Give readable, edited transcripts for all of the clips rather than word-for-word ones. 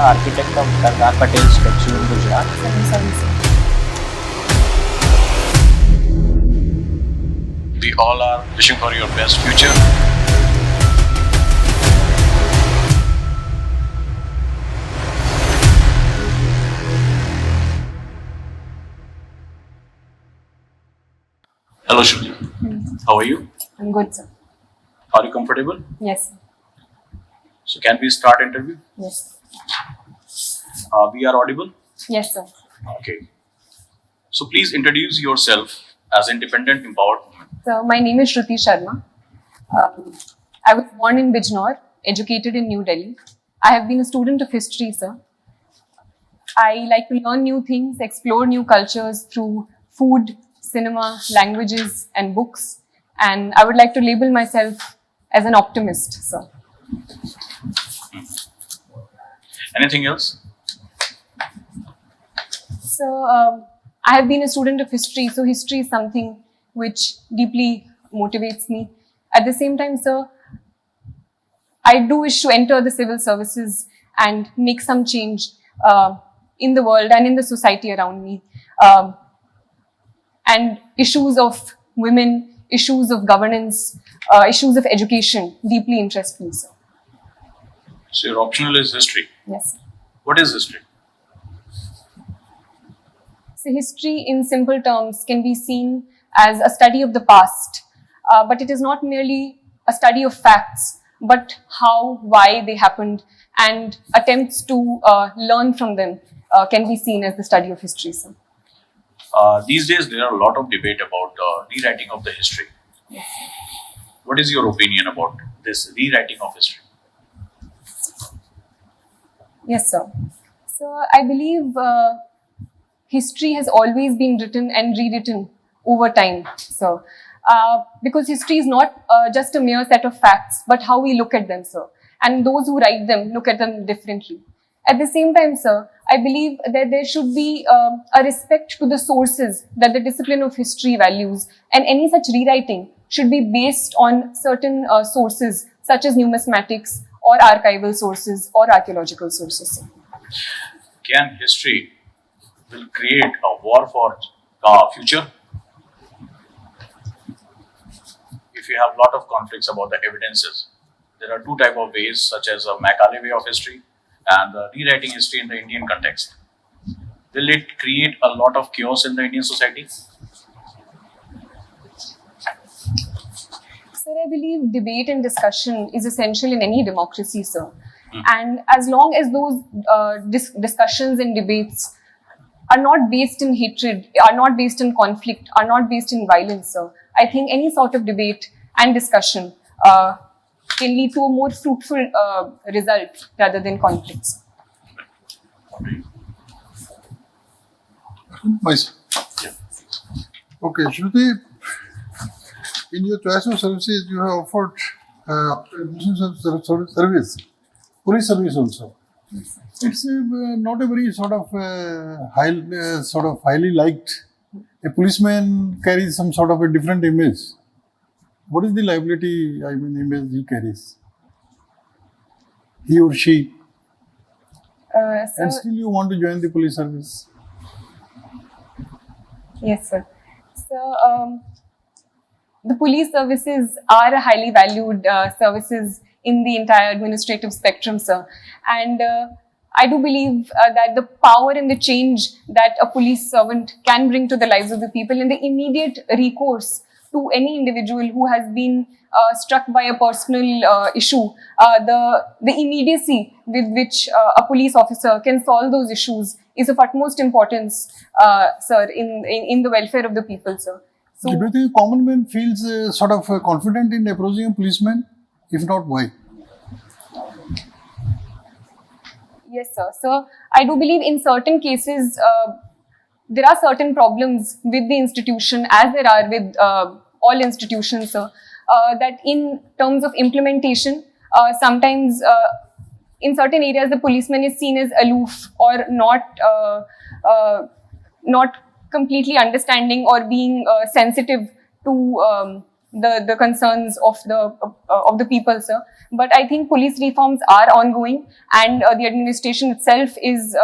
architect of Sardar Patel's statue in Gujarat. We all are wishing for your best future. Hello Shruti, how are you? I'm good, sir. Are you comfortable? Yes, sir. So can we start interview? Yes. We are audible? Yes, sir. Okay. So please introduce yourself as independent empowered woman. So, my name is SHRUTI SHARMA. I was born in Bijnor, educated in New Delhi. I have been a student of history, sir. I like to learn new things, explore new cultures through food, cinema, languages, and books. And I would like to label myself as an optimist, sir. Anything else? So, I have been a student of history, so history is something which deeply motivates me. At the same time, sir, I do wish to enter the civil services and make some change in the world and in the society around me. And issues of women, issues of governance, issues of education deeply interest me, sir. So your optional is history. Yes, sir. What is history? So history in simple terms can be seen as a study of the past, but it is not merely a study of facts, but how, why they happened, and attempts to learn from them can be seen as the study of history, sir. These days there are a lot of debate about rewriting of the history. Yes. What is your opinion about this rewriting of history? Yes, sir. So I believe history has always been written and rewritten over time, sir. Because history is not just a mere set of facts, but how we look at them, sir. And those who write them look at them differently. At the same time, sir, I believe that there should be a respect to the sources that the discipline of history values, and any such rewriting should be based on certain sources such as numismatics or archival sources or archaeological sources. Can history will create a war for future? If you have a lot of conflicts about the evidences, there are two types of ways, such as a Macaulay way of history and rewriting history in the Indian context. Will it create a lot of chaos in the Indian society? Sir, I believe debate and discussion is essential in any democracy, sir. And as long as those discussions and debates are not based in hatred, are not based in conflict, are not based in violence, sir, I think any sort of debate and discussion can lead to a more fruitful result rather than conflicts. Okay, Shruti, in your choice of services, you have offered service, police service also. It's not a very sort of highly liked. A policeman carries some sort of a different image. What is the liability, image he carries? He or she. And still you want to join the police service? Yes, sir. So, the police services are a highly valued services in the entire administrative spectrum, sir. And I do believe that the power and the change that a police servant can bring to the lives of the people, and the immediate recourse to any individual who has been struck by a personal issue, the immediacy with which a police officer can solve those issues is of utmost importance, sir, in the welfare of the people, sir. So, do you think common man feels sort of confident in approaching a policeman? If not, why? yes, sir. So, I do believe in certain cases, there are certain problems with the institution, as there are with all institutions, sir, that in terms of implementation, sometimes in certain areas the policeman is seen as aloof or not completely understanding or being sensitive to the concerns of the people, sir. But I think police reforms are ongoing, and the administration itself is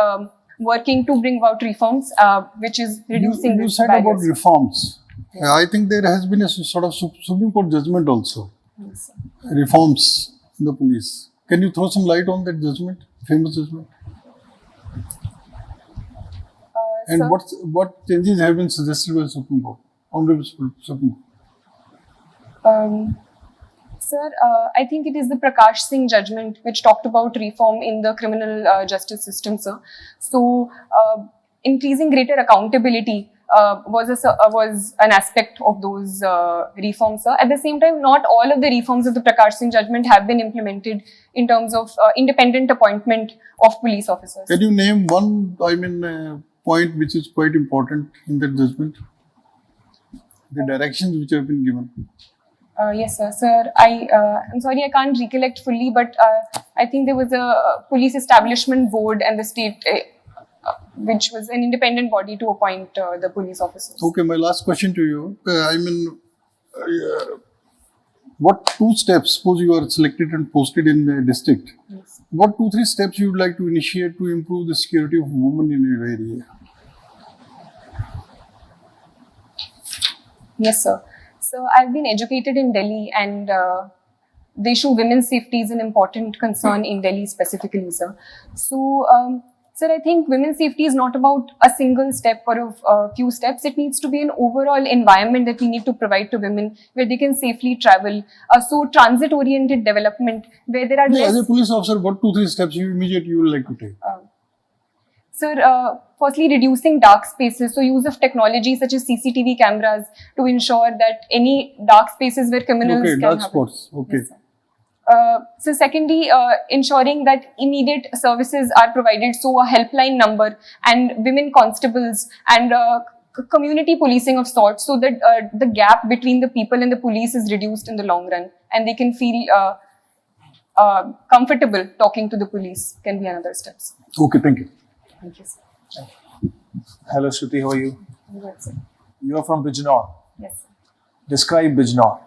working to bring about reforms, which is reducing. You said barriers. about reforms. I think there has been a sort of Supreme Court judgment also. Yes, Reforms in the police. Can you throw some light on that judgment, famous judgment? And sir, what changes have been suggested by Supreme Court, Honorable Supreme Court? Sir, I think it is the Prakash Singh judgment which talked about reform in the criminal justice system, sir. So, increasing greater accountability was an aspect of those reforms, sir. At the same time, not all of the reforms of the Prakash Singh judgment have been implemented in terms of independent appointment of police officers. Can you name one, point which is quite important in that judgment? The directions which have been given. Yes, sir. Sir, I'm sorry, I can't recollect fully, but I think there was a police establishment board and the state, which was an independent body to appoint the police officers. Okay, my last question to you. What 2 steps, suppose you are selected and posted in the district, Yes. what 2-3 steps you would like to initiate to improve the security of women in your area? Yes, sir. So I've been educated in Delhi, and the issue of women's safety is an important concern in Delhi specifically, sir. So, sir, I think women's safety is not about a single step or a few steps. It needs to be an overall environment that we need to provide to women where they can safely travel. So transit-oriented development where there are less... As a police officer, what 2-3 steps you immediately would like to take? Sir, firstly, reducing dark spaces. So, use of technology such as CCTV cameras to ensure that any dark spaces where criminals can dark happen. spots. Okay. Yes, sir. So, secondly, ensuring that immediate services are provided. So, a helpline number and women constables and community policing of sorts, so that the gap between the people and the police is reduced in the long run, and they can feel comfortable talking to the police. Can be another steps. Okay, thank you. Thank you, sir. Hello Shruti, how are you? Good, sir. You are from Bijnor. Yes, sir. Describe Bijnor.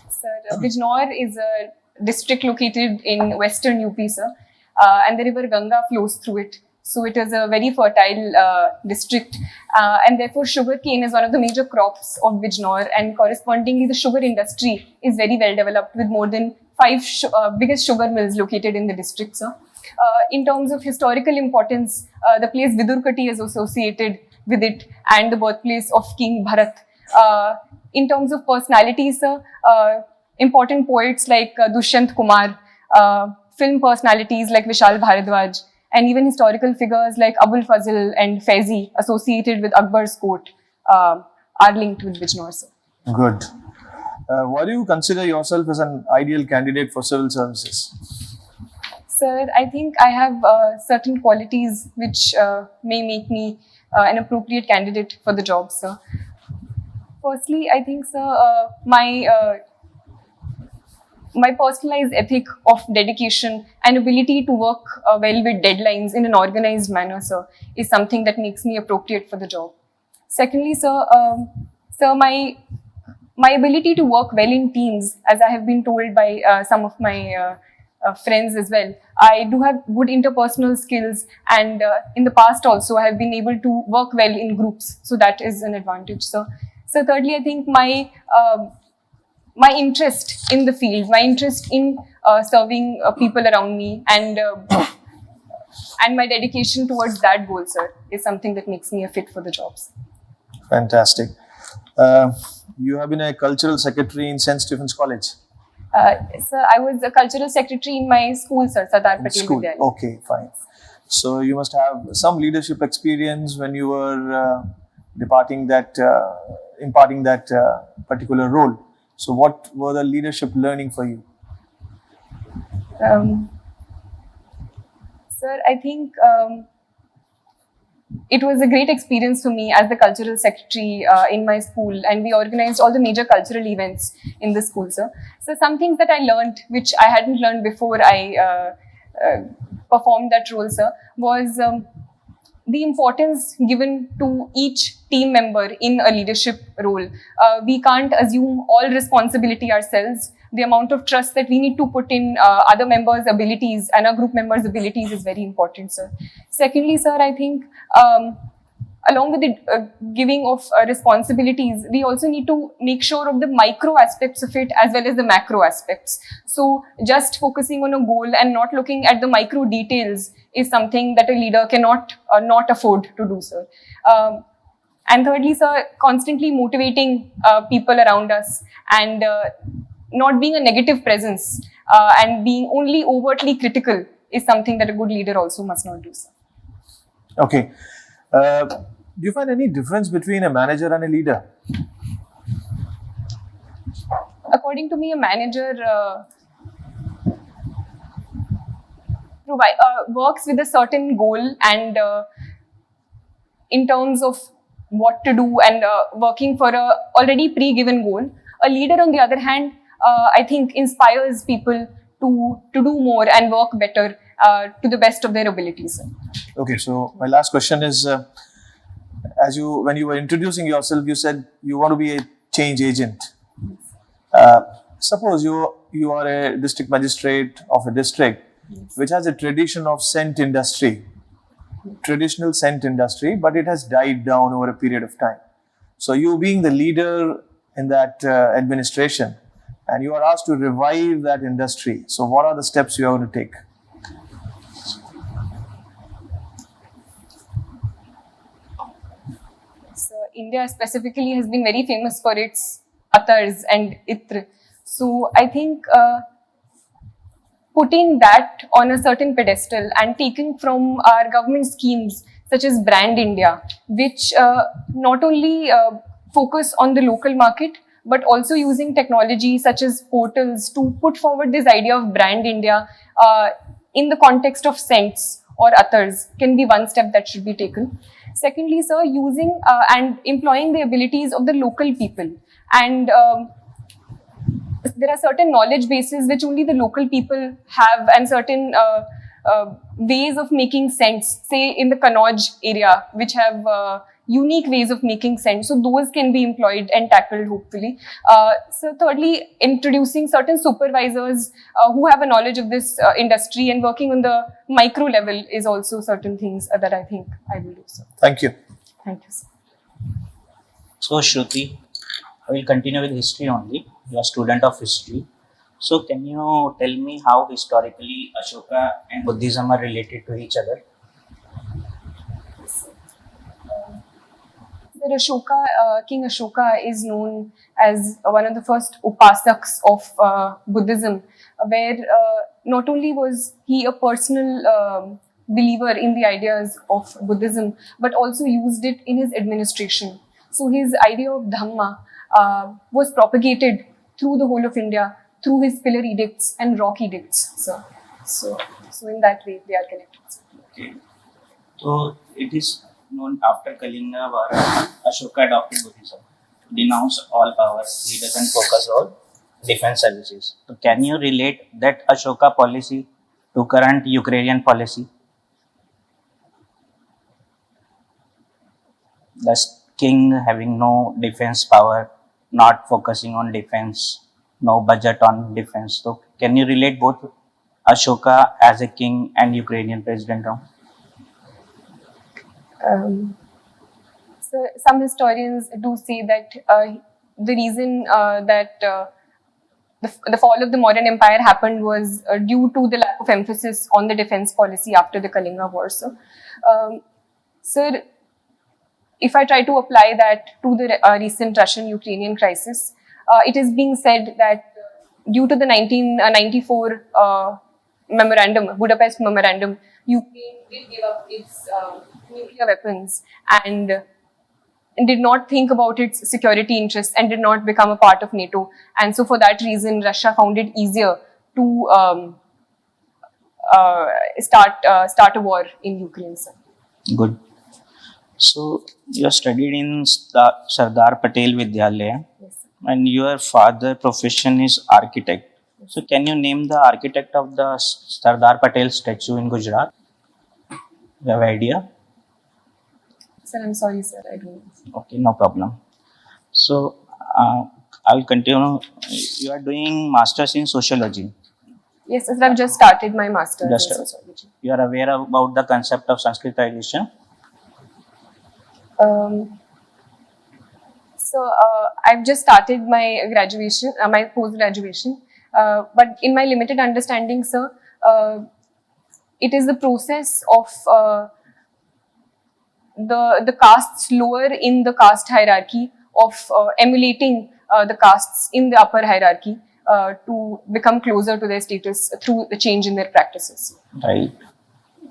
Sir, Bijnor is a district located in western UP, sir, and the river Ganga flows through it. So it is a very fertile district, and therefore sugarcane is one of the major crops of Bijnor, and correspondingly the sugar industry is very well developed with more than 5 biggest sugar mills located in the district, sir. In terms of historical importance, the place Vidurkati is associated with it, and the birthplace of King Bharat. In terms of personalities, sir, important poets like Dushyant Kumar, film personalities like Vishal Bharadwaj, and even historical figures like Abul Fazl and Faizi associated with Akbar's court are linked with Bijnor, sir. Good. Why do you consider yourself as an ideal candidate for civil services? Sir, I think I have certain qualities which may make me an appropriate candidate for the job, sir. Firstly, I think, sir, my personalized ethic of dedication and ability to work well with deadlines in an organized manner, sir, is something that makes me appropriate for the job. Secondly, sir, my ability to work well in teams, as I have been told by some of my friends as well. I do have good interpersonal skills, and in the past also I have been able to work well in groups. So that is an advantage, sir. So thirdly, I think my interest in the field, my interest in serving people around me, and my dedication towards that goal, sir, is something that makes me a fit for the jobs. Fantastic. You have been a cultural secretary in St. Stephen's College. Sir, I was a cultural secretary in my school, sir, Sardar Patel School. Vidyalaya. Okay, fine. So you must have some leadership experience when you were imparting that particular role. So what were the leadership learning for you? Sir, I think it was a great experience for me as the cultural secretary in my school, and we organized all the major cultural events in the school, sir. So some things that I learned, which I hadn't learned before I performed that role, sir, was the importance given to each team member in a leadership role. We can't assume all responsibility ourselves. The amount of trust that we need to put in other members' abilities and our group members' abilities is very important, sir. Secondly, sir, I think along with the giving of responsibilities, we also need to make sure of the micro aspects of it as well as the macro aspects. So just focusing on a goal and not looking at the micro details is something that a leader cannot not afford to do, sir. And thirdly, sir, constantly motivating people around us and not being a negative presence and being only overtly critical is something that a good leader also must not do, sir. Okay. Do you find any difference between a manager and a leader? According to me, a manager works with a certain goal and in terms of what to do and working for a already pre-given goal. A leader, on the other hand, I think inspires people to do more and work better to the best of their abilities. Okay, so my last question is, when you were introducing yourself, you said you want to be a change agent. Suppose you are a district magistrate of a district which has a tradition of traditional scent industry, but it has died down over a period of time. So you being the leader in that administration, and you are asked to revive that industry. So what are the steps you are going to take? So India specifically has been very famous for its attars and itr. So I think putting that on a certain pedestal and taking from our government schemes such as Brand India, which not only focus on the local market, but also using technology such as portals to put forward this idea of Brand India in the context of scents or attars can be one step that should be taken. Secondly, sir, using and employing the abilities of the local people. And there are certain knowledge bases which only the local people have and certain ways of making scents, say in the Kannauj area, which have unique ways of making scents. So those can be employed and tackled, hopefully. So thirdly, introducing certain supervisors who have a knowledge of this industry and working on the micro level is also certain things that I think I will do, sir. Thank you. Thank you, sir. So Shruti, I will continue with history only. You are a student of history. So can you tell me how historically Ashoka and Buddhism are related to each other? King Ashoka is known as one of the first upasaks of Buddhism, where not only was he a personal believer in the ideas of Buddhism, but also used it in his administration. So his idea of Dhamma was propagated through the whole of India through his pillar edicts and rock edicts. So in that way they are connected. Okay. So it is known after Kalinga War, Ashoka adopted Buddhism to denounce all powers, leaders and focus on defense services. So can you relate that Ashoka policy to current Ukrainian policy? The king having no defense power, not focusing on defense, no budget on defense. So can you relate both Ashoka as a king and Ukrainian president now? So some historians do say that the reason that the fall of the modern empire happened was due to the lack of emphasis on the defense policy after the Kalinga War. So, sir, if I try to apply that to the recent Russian-Ukrainian crisis, it is being said that due to the 1994 memorandum, Budapest Memorandum, Ukraine did give up its nuclear weapons and did not think about its security interests and did not become a part of NATO. And so for that reason, Russia found it easier to start a war in Ukraine, sir. Good. So you are studied in Sardar Patel Vidyalaya, Yes, sir. and your father profession is architect. So can you name the architect of the Sardar Patel statue in Gujarat? You have idea? Sir, I'm sorry, sir. I don't know. Okay, no problem. So, I'll continue. You are doing masters in sociology. Yes, sir. I've just started my master's Just in sociology. you are aware about the concept of Sanskritization. I've just started my graduation, my post-graduation. But in my limited understanding, sir, it is the process of the castes lower in the caste hierarchy of emulating the castes in the upper hierarchy to become closer to their status through the change in their practices. Right.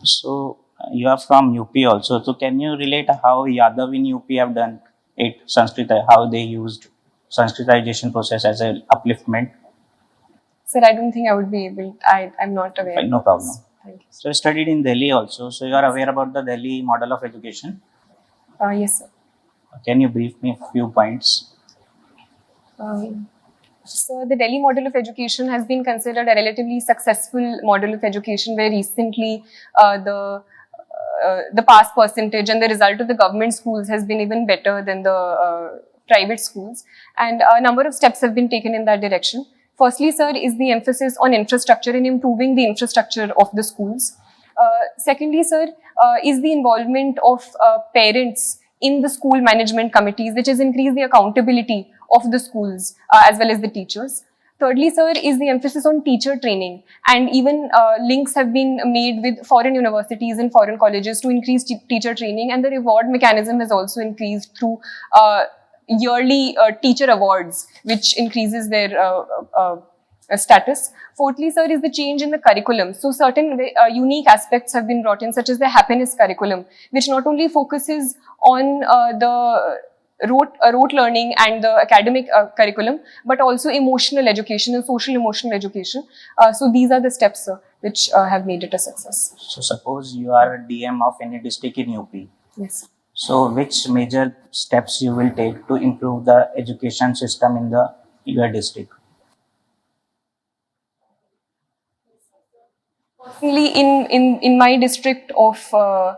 So you are from UP also. So can you relate how Yadav in UP have done it, Sanskrit, how they used Sanskritization process as an upliftment? Sir, I don't think I would be able. I'm not aware. Right, no problem. Thank you. So you studied in Delhi also. So you are aware about the Delhi model of education. Yes, sir. Can you brief me a few points? So the Delhi model of education has been considered a relatively successful model of education, where recently the pass percentage and the result of the government schools has been even better than the private schools, and a number of steps have been taken in that direction. Firstly, sir, is the emphasis on infrastructure and improving the infrastructure of the schools. Secondly, sir, is the involvement of parents in the school management committees, which has increased the accountability of the schools as well as the teachers. Thirdly, sir, is the emphasis on teacher training, and even links have been made with foreign universities and foreign colleges to increase teacher training, and the reward mechanism has also increased through yearly teacher awards, which increases their status. Fourthly, sir, is the change in the curriculum. So certain unique aspects have been brought in, such as the happiness curriculum, which not only focuses on the rote learning and the academic curriculum, but also emotional education and social emotional education. So these are the steps, sir, which have made it a success. So suppose you are a DM of any district in UP. Yes. So which major steps you will take to improve the education system in your district? Personally, in my district of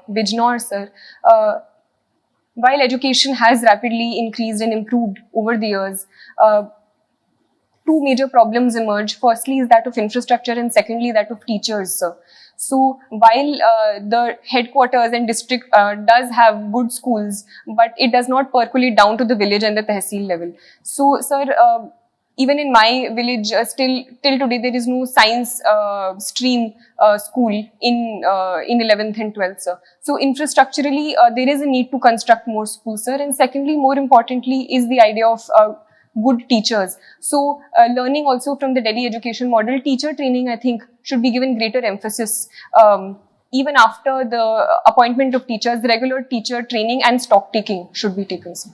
Bijnor, sir, while education has rapidly increased and improved over the years, two major problems emerge. Firstly is that of infrastructure, and secondly that of teachers, sir. So while the headquarters and district does have good schools, but it does not percolate down to the village and the tehsil level. So, sir, even in my village, till today, there is no science stream school in 11th and 12th, sir. So infrastructurally, there is a need to construct more schools, sir. And secondly, more importantly, is the idea of good teachers. So learning also from the Delhi education model, teacher training, I think, should be given greater emphasis. Even after the appointment of teachers, the regular teacher training and stock taking should be taken, sir.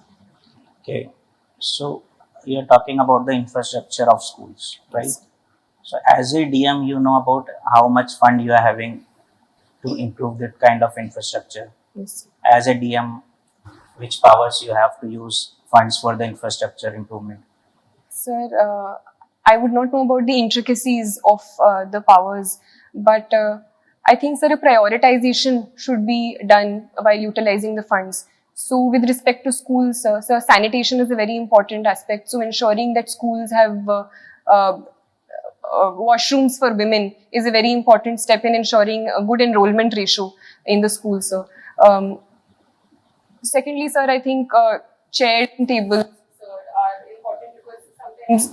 Okay. So you are talking about the infrastructure of schools, right? Yes. So as a DM, you know about how much fund you are having to improve that kind of infrastructure. Yes. As a DM, which powers you have to use funds for the infrastructure improvement? Sir, I would not know about the intricacies of the powers, but I think, sir, a prioritization should be done while utilizing the funds. So with respect to schools, sir, sanitation is a very important aspect. So ensuring that schools have washrooms for women is a very important step in ensuring a good enrollment ratio in the schools, sir. Secondly, sir, I think chairs and tables, sir, are important because sometimes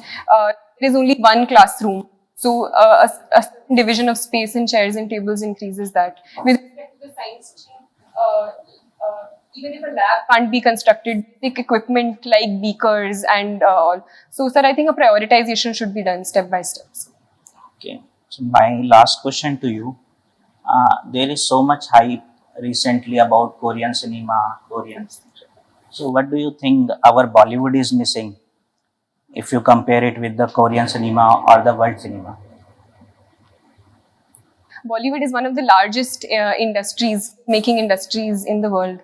there is only one classroom. So a certain division of space in chairs and tables increases that. With respect to the science stream, even if a lab can't be constructed, basic equipment like beakers and all. So, sir, I think a prioritization should be done step by step. Okay. So my last question to you, there is so much hype recently about Korean cinema, So what do you think our Bollywood is missing if you compare it with the Korean cinema or the world cinema? Bollywood is one of the largest making industries in the world.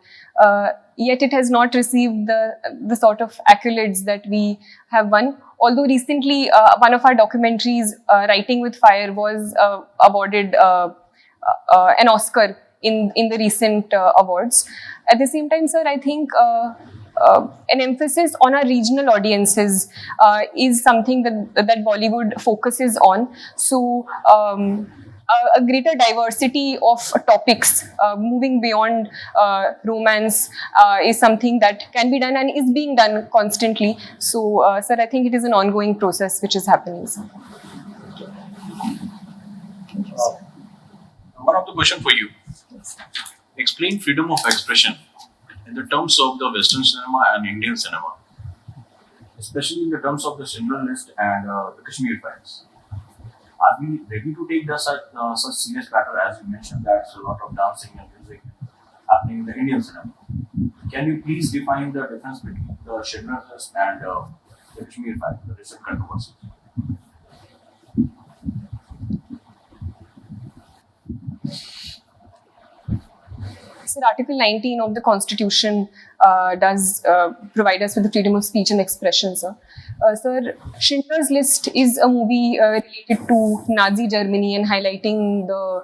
Yet it has not received the sort of accolades that we have won. Although recently one of our documentaries, Writing with Fire, was awarded an Oscar in the recent awards. At the same time, sir, I think an emphasis on our regional audiences is something that Bollywood focuses on. So a greater diversity of topics moving beyond romance is something that can be done and is being done constantly. So, sir, I think it is an ongoing process which is happening. Sir. One of the question for you. Explain freedom of expression in the terms of the Western cinema and Indian cinema, especially in the terms of the Schindler List and the Kashmir Files. Are we ready to take such serious matter, as you mentioned, that's a lot of dancing and music happening in the Indian cinema? Can you please define the difference between the Schindler List and the Kashmir Files, the recent controversies? So Article 19 of the Constitution does provide us with the freedom of speech and expression, sir. Sir, Schindler's List is a movie related to Nazi Germany and highlighting the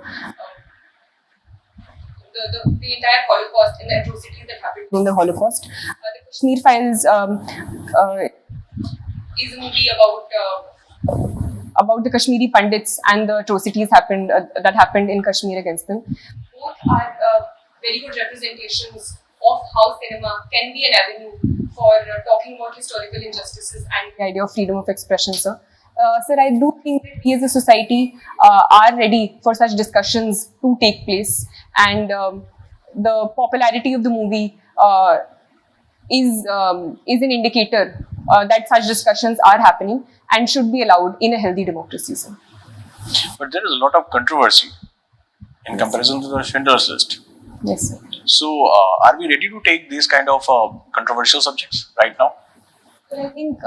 entire Holocaust and the atrocities that happened in the Holocaust. The Kashmir Files is a movie about the Kashmiri Pandits and the atrocities that happened in Kashmir against them. Both are very good representations of how cinema can be an avenue for talking about historical injustices and the idea of freedom of expression, sir. Sir, I do think that we as a society are ready for such discussions to take place, and the popularity of the movie is an indicator that such discussions are happening and should be allowed in a healthy democracy, sir. But there is a lot of controversy in comparison to the Schindler's List. Yes, sir. So, are we ready to take these kind of controversial subjects right now? Well, I think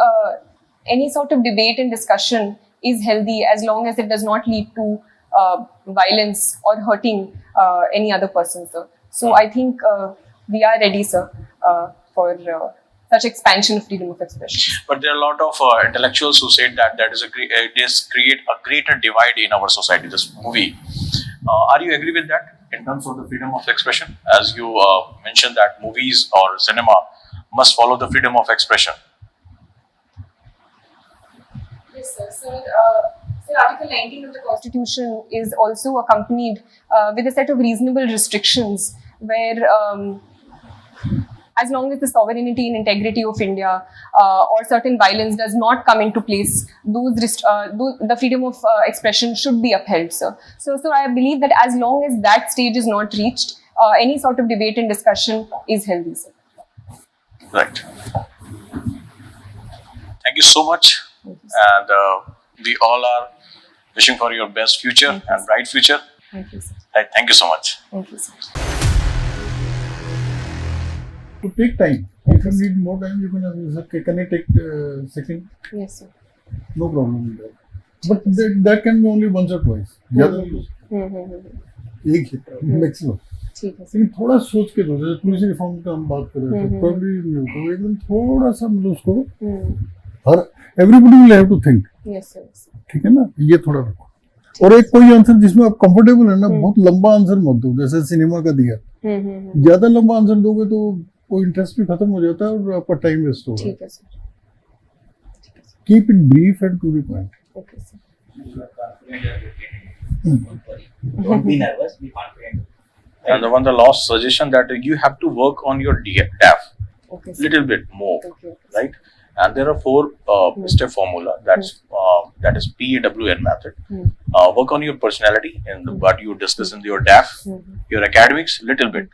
any sort of debate and discussion is healthy as long as it does not lead to violence or hurting any other person, sir. So I think we are ready, sir, for such expansion of freedom of expression. But there are a lot of intellectuals who said that this create a greater divide in our society, this movie. Are you agree with that in terms of the freedom of expression? As you mentioned that movies or cinema must follow the freedom of expression. Yes, sir. So, Article 19 of the Constitution is also accompanied with a set of reasonable restrictions where as long as the sovereignty and integrity of India or certain violence does not come into place, the freedom of expression should be upheld, sir. So I believe that as long as that stage is not reached, any sort of debate and discussion is healthy, sir. Right. Thank you so much. And we all are wishing for your best future and bright future. Thank you, sir. Right. Thank you so much. Thank you, sir. To take time. If you need more time, you can okay, can I take second? Yes, sir. No problem with that. But that can be only once or twice. ज़्यादा नहीं हो सकता. एक ही maximum. ठीक है, sir. लेकिन थोड़ा सोच के दो. जैसे पुलिस रिफॉर्म का हम बात कर रहे थे, probably नहीं होता. एकदम थोड़ा सा मतलब उसको हर everybody will have to think. Yes, sir. Yes, sir. ठीक है ना? ये थोड़ा रखो. और एक कोई आंसर जिसमें आप कंफर्टेबल है ना, बहुत लंबा आंसर मत दो. जैसे सिनेमा का दिया. ज़्यादा लंबा आंसर दोगे तो वो इंटरेस्ट भी खत्म हो जाता है और आपका टाइम वेस्ट होगा. ठीक है, sir. Keep it brief and to the point. Okay, sir. Don't be nervous, be confident. And the last suggestion that you have to work on your DAF Okay, sir. little bit more, Okay. right? And there are 4 step formula. That is PAWN method. Work on your personality and what you discuss in your DAF, your academics little bit.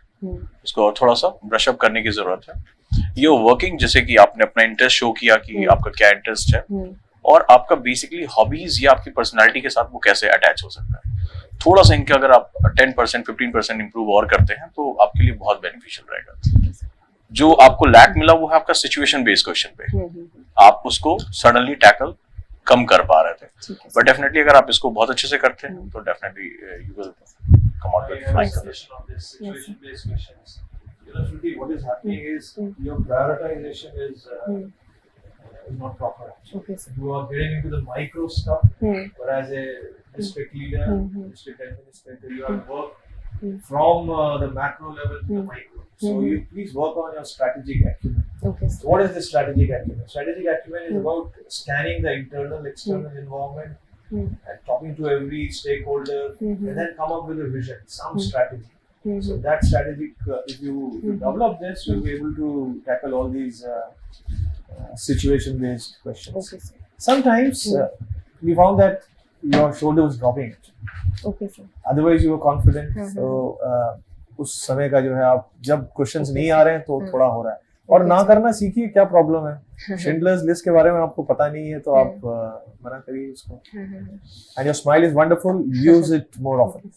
इसको और थोड़ा सा brush up करने की जरूरत है. ये working जैसे कि आपने अपना इंटरेस्ट शो किया कि आपका क्या इंटरेस्ट है और आपका बेसिकली हॉबीज या आपकी पर्सनालिटी के साथ वो कैसे अटैच हो सकता है. थोड़ा सा इनके अगर आप 10% 15% इंप्रूव और करते हैं तो आपके लिए बहुत बेनिफिशियल रहेगा. जो आपको लैक मिला वो है आपका सिचुएशन बेस्ड क्वेश्चन पे. आप उसको सडनली टैकल कम कर पा रहे थे. बट डेफिनेटली अगर आप इसको बहुत अच्छे से करते हैं तो definitely you will come out with flying colors. Of this situation-based questions. Shruti, what is happening is your prioritization is not proper. Okay, sir. You are getting into the micro stuff, whereas a district leader, district administrator, you have work from the macro level to the micro. So you please work on your strategic acumen. Okay, sir. So what is the strategic acumen? Strategic acumen is about scanning the internal, external environment and talking to every stakeholder and then come up with a vision, some strategy. So that strategic, if you develop this, you'll be able to tackle all these situation-based questions. Okay, sir. Sometimes we found that your shoulder was dropping. Okay, sir. Otherwise you were confident. So उस समय का जो है आप जब questions नहीं आ रहे हैं तो थोड़ा हो रहा है और ना करना सीखिए क्या प्रॉब्लम है शिंडलर्स लिस्ट के बारे में आपको पता नहीं है तो आप मना करिए उसको and your smile is wonderful use it more often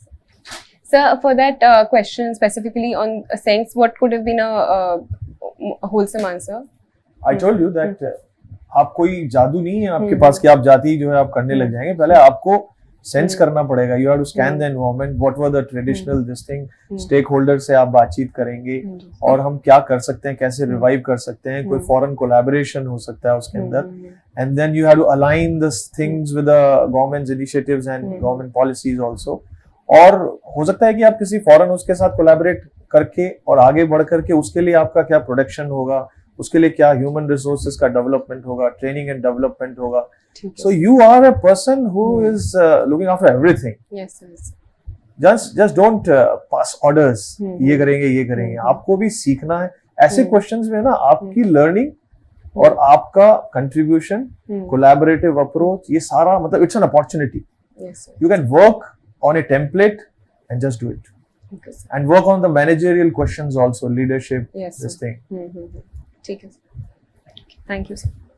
Sir, for that question specifically on sense, what could have been a wholesome answer? I told you that आप कोई जादू नहीं है आपके पास कि आप जाती जो है आप करने लग जाएंगे पहले आपको सेंस करना पड़ेगा you have to scan the environment what were the traditional this thing stakeholder से आप बातचीत करेंगे और हम क्या कर सकते हैं कैसे रिवाइव कर सकते हैं कोई फॉरेन कोलैबोरेशन हो सकता है उसके अंदर and then you have to align this things with the government's initiatives and government policies also और हो सकता है कि आप किसी फॉरेन उसके साथ कोलैबोरेट करके और आगे बढ़ करके उसके लिए आपका क्या प्रोडक्शन होगा उसके लिए क्या ह्यूमन रिसोर्सेज का डेवलपमेंट होगा ट्रेनिंग एंड डेवलपमेंट होगा so you are a person who is looking after everything Yes. just don't pass orders ये करेंगे आपको भी सीखना है ऐसे क्वेश्चंस में ना आपकी लर्निंग और आपका कंट्रीब्यूशन कोलैबोरेटिव अप्रोच ये सारा मतलब it's an opportunity you can work on a template and just do it Okay, sir. and work on the managerial questions also leadership Yes, this sir. thing ठीक है, sir. Thank you, sir.